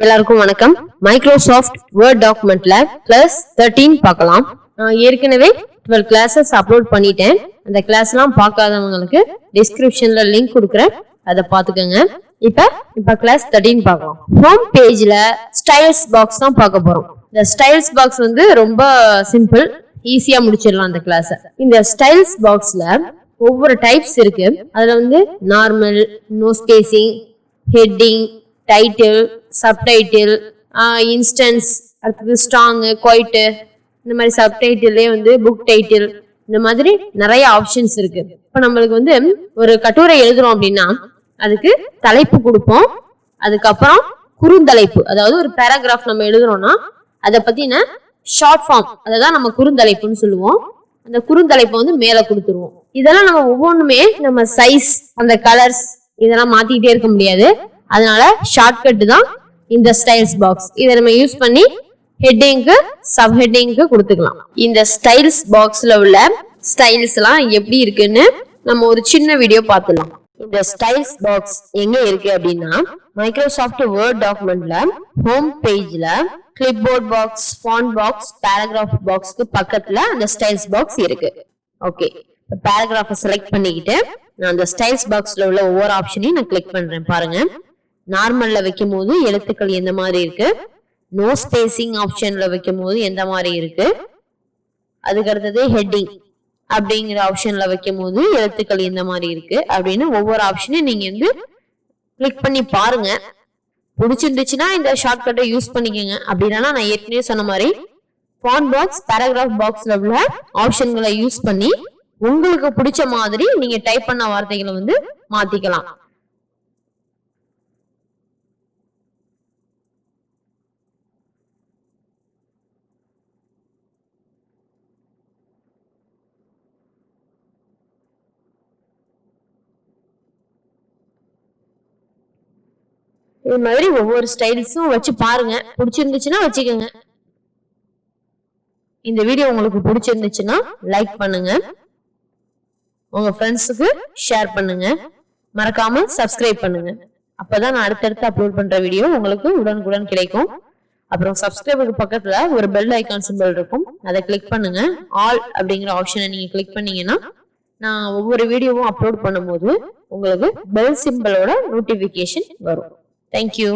எல்லாருக்கும் வணக்கம். Microsoft Word டாக்குமெண்ட்ல class 13 பார்க்கலாம். நான் ஏற்கனவே 12 கிளாஸஸ் அப்லோட் பண்ணிட்டேன். அந்த கிளாஸ்லாம் பார்க்காதவங்களுக்கு டிஸ்கிரிப்ஷன்ல லிங்க் கொடுக்குறேன், அதை பார்த்துக்கோங்க. இப்ப கிளாஸ் 13 பார்க்கலாம். ஹோம் பேஜ்ல ஸ்டைல்ஸ் பாக்ஸ் தான் பார்க்க போறோம். இந்த ஸ்டைல்ஸ் பாக்ஸ் வந்து ரொம்ப சிம்பிள், ஈஸியா முடிச்சிடலாம் அந்த கிளாஸ். இந்த ஸ்டைல்ஸ் பாக்ஸ்ல ஒவ்வொரு டைப்ஸ் இருக்கு. அதுல வந்து normal, no spacing, heading, title, subtitle, intense, அடுத்தது ஸ்ட்ராங், குவைட், இந்த மாதிரி சப்டைட்டிலே வந்து புக் டைட்டில், இந்த மாதிரி நிறைய ஆப்ஷன்ஸ் இருக்கு. இப்ப நம்மளுக்கு வந்து ஒரு கட்டுரை எழுதுறோம் அப்படின்னா அதுக்கு தலைப்பு கொடுப்போம், அதுக்கப்புறம் குறுந்தலைப்பு, அதாவது ஒரு பேராகிராஃப் நம்ம எழுதுறோம்னா அதை பத்தின ஷார்ட் ஃபார்ம், அதான் நம்ம குறுந்தலைப்புன்னு சொல்லுவோம். அந்த குறுந்தலைப்பை வந்து மேல கொடுத்துருவோம். இதெல்லாம் நம்ம ஒவ்வொன்றுமே நம்ம சைஸ், அந்த கலர்ஸ் இதெல்லாம் மாத்திக்கிட்டே இருக்க முடியாது. அதனால ஷார்ட்கட் தான் இந்த ஸ்டைல்ஸ் பாக்ஸ். இதை நம்ம யூஸ் பண்ணி ஹெட்டிங்க்கு, சப் ஹெட்டிங்க்கு கொடுத்துக்கலாம். இந்த ஸ்டைல்ஸ் பாக்ஸ்ல உள்ள ஸ்டைல்ஸ் எல்லாம் எப்படி இருக்குன்னு நம்ம ஒரு சின்ன வீடியோ பார்த்துலாம். இந்த ஸ்டைல்ஸ் பாக்ஸ் எங்க இருக்கு அப்படின்னா மைக்ரோசாஃப்ட் வேர்ட் டாக்குமெண்ட்ல ஹோம் பேஜ்ல clipboard box, font box, paragraph பாக்ஸ்க்கு பக்கத்துல அந்த ஸ்டைல்ஸ் பாக்ஸ் இருக்கு. ஓகே, பேராகிராஃபை செலக்ட் பண்ணிக்கிட்டு நான் அந்த ஸ்டைல்ஸ் பாக்ஸ்ல உள்ள ஒவ்வொரு ஆப்ஷனையும் நான் கிளிக் பண்றேன். பாருங்க, நார்மல்ல வைக்கும் போது எழுத்துக்கள் எந்த மாதிரி இருக்கு, நோ ஸ்பேசிங் ஆப்ஷன்ல வைக்கும் போது எந்த மாதிரி இருக்கு, அதுக்கு அடுத்தது ஹெட்டிங் அப்படிங்கிற ஆப்ஷன்ல வைக்கும் போது எழுத்துக்கள் எந்த மாதிரி இருக்கு அப்படின்னு ஒவ்வொரு ஆப்ஷனையும் நீங்க வந்து கிளிக் பண்ணி பாருங்க. பிடிச்சிருந்துச்சுன்னா இந்த ஷார்ட்கட்டை யூஸ் பண்ணிக்கோங்க. அப்படின்னா நான் ஏற்கனவே சொன்ன மாதிரி ஃபாண்ட் பாக்ஸ், பேராகிராஃப் பாக்ஸ்ல உள்ள ஆப்ஷன்களை யூஸ் பண்ணி உங்களுக்கு பிடிச்ச மாதிரி நீங்க டைப் பண்ண வார்த்தைகளை வந்து மாத்திக்கலாம். இது மாதிரி ஒவ்வொரு ஸ்டைல்ஸும் வச்சு பாருங்க, பிடிச்சிருந்துச்சுன்னா வச்சுக்கோங்க. இந்த வீடியோ உங்களுக்கு பிடிச்சிருந்துச்சுன்னா லைக் பண்ணுங்க, உங்க ஃப்ரெண்ட்ஸுக்கு ஷேர் பண்ணுங்க, மறக்காம சப்ஸ்கிரைப் பண்ணுங்க. அப்பதான் நான் அடுத்தடுத்து அப்லோட் பண்ற வீடியோ உங்களுக்கு உடனுக்குடன் கிடைக்கும். அப்புறம் சப்ஸ்கிரைபருக்கு பக்கத்துல ஒரு பெல் ஐகான் சிம்பிள் இருக்கும், அதை கிளிக் பண்ணுங்க. ஆல் அப்படிங்கிற ஆப்ஷனை நீங்க கிளிக் பண்ணீங்கன்னா நான் ஒவ்வொரு வீடியோவும் அப்லோட் பண்ணும்போது உங்களுக்கு பெல் சிம்பிளோட நோட்டிபிகேஷன் வரும். Thank you.